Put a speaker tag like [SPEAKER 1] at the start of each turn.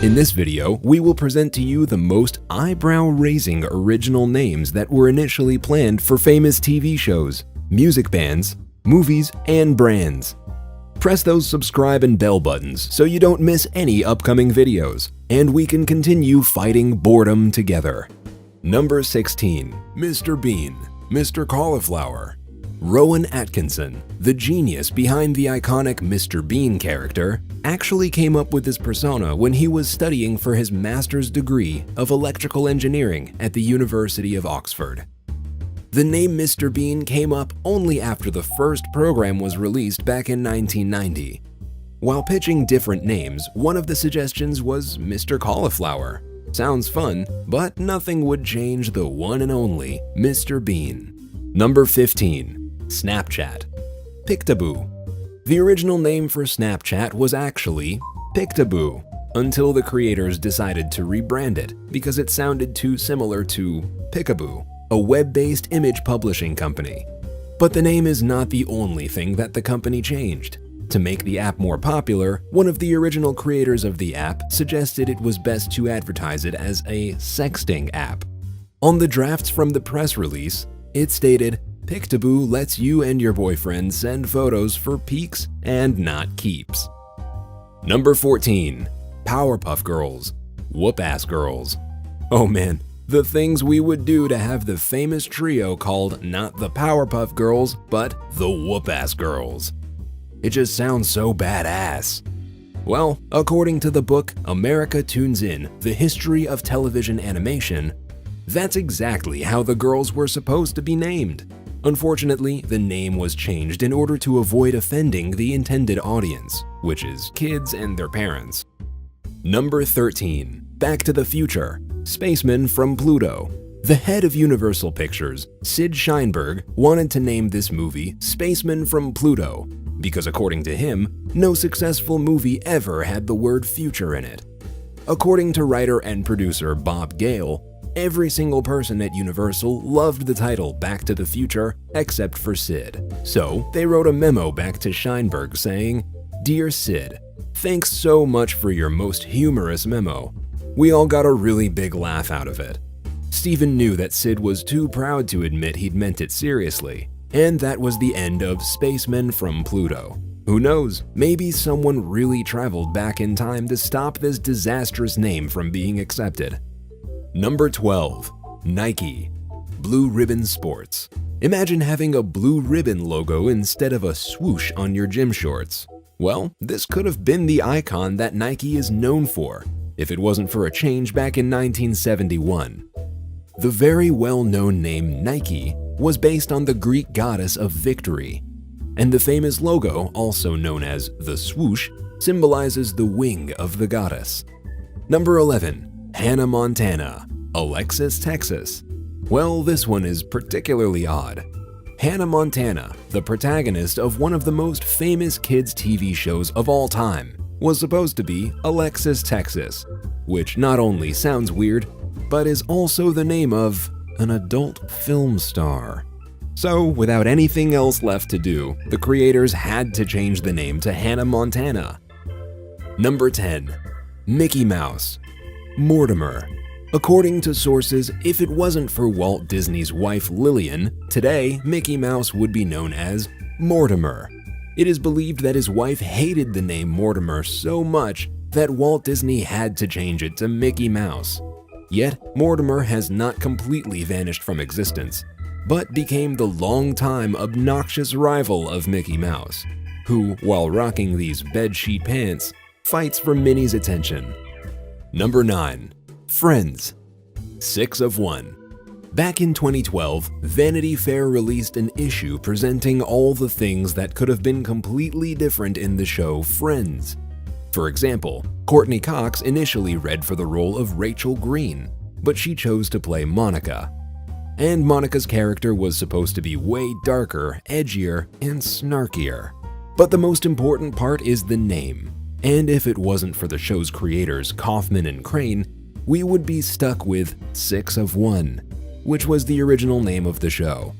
[SPEAKER 1] In this video, we will present to you the most eyebrow-raising original names that were initially planned for famous TV shows, music bands, movies, and brands. Press those subscribe and bell buttons so you don't miss any upcoming videos, and we can continue fighting boredom together. Number 16. Mr. Bean, Mr. Cauliflower. Rowan Atkinson, the genius behind the iconic Mr. Bean character, actually came up with this persona when he was studying for his master's degree of electrical engineering at the University of Oxford. The name Mr. Bean came up only after the first program was released back in 1990. While pitching different names, one of the suggestions was Mr. Cauliflower. Sounds fun, but nothing would change the one and only Mr. Bean. Number 15. Snapchat. Pictaboo. The original name for Snapchat was actually Pictaboo, until the creators decided to rebrand it because it sounded too similar to Picaboo, a web-based image publishing company. But the name is not the only thing that the company changed. To make the app more popular, one of the original creators of the app suggested it was best to advertise it as a sexting app. On the drafts from the press release, it stated, "Pictaboo lets you and your boyfriend send photos for peeks and not keeps." Number 14. Powerpuff Girls. Whoop-ass Girls. Oh man, the things we would do to have the famous trio called not the Powerpuff Girls, but the Whoop-ass Girls. It just sounds so badass. Well, according to the book America Tunes In: The History of Television Animation, that's exactly how the girls were supposed to be named. Unfortunately, the name was changed in order to avoid offending the intended audience, which is kids and their parents. Number 13. Back to the Future. Spaceman from Pluto. The head of Universal Pictures, Sid Sheinberg, wanted to name this movie Spaceman from Pluto because, according to him, no successful movie ever had the word future in it. According to writer and producer Bob Gale, every single person at Universal loved the title Back to the Future except for Sid. So they wrote a memo back to Sheinberg saying, "Dear Sid, thanks so much for your most humorous memo. We all got a really big laugh out of it." Steven knew that Sid was too proud to admit he'd meant it seriously, and that was the end of Spacemen from Pluto. Who knows, maybe someone really traveled back in time to stop this disastrous name from being accepted. Number 12. Nike. Blue Ribbon Sports. Imagine having a blue ribbon logo instead of a swoosh on your gym shorts. Well, this could have been the icon that Nike is known for, if it wasn't for a change back in 1971. The very well-known name Nike was based on the Greek goddess of victory, and the famous logo, also known as the swoosh, symbolizes the wing of the goddess. Number 11. Hannah Montana. Alexis, Texas. Well, this one is particularly odd. Hannah Montana, the protagonist of one of the most famous kids' TV shows of all time, was supposed to be Alexis, Texas, which not only sounds weird, but is also the name of an adult film star. So, without anything else left to do, the creators had to change the name to Hannah Montana. Number 10. Mickey Mouse. Mortimer. According to sources, if it wasn't for Walt Disney's wife Lillian, today Mickey Mouse would be known as Mortimer. It is believed that his wife hated the name Mortimer so much that Walt Disney had to change it to Mickey Mouse. Yet, Mortimer has not completely vanished from existence, but became the long-time obnoxious rival of Mickey Mouse, who, while rocking these bedsheet pants, fights for Minnie's attention. Number 9. Friends. 6 of 1. Back in 2012, Vanity Fair released an issue presenting all the things that could have been completely different in the show Friends. For example, Courtney Cox initially read for the role of Rachel Green, but she chose to play Monica. And Monica's character was supposed to be way darker, edgier, and snarkier. But the most important part is the name. And if it wasn't for the show's creators, Kaufman and Crane, we would be stuck with 6 of 1, which was the original name of the show.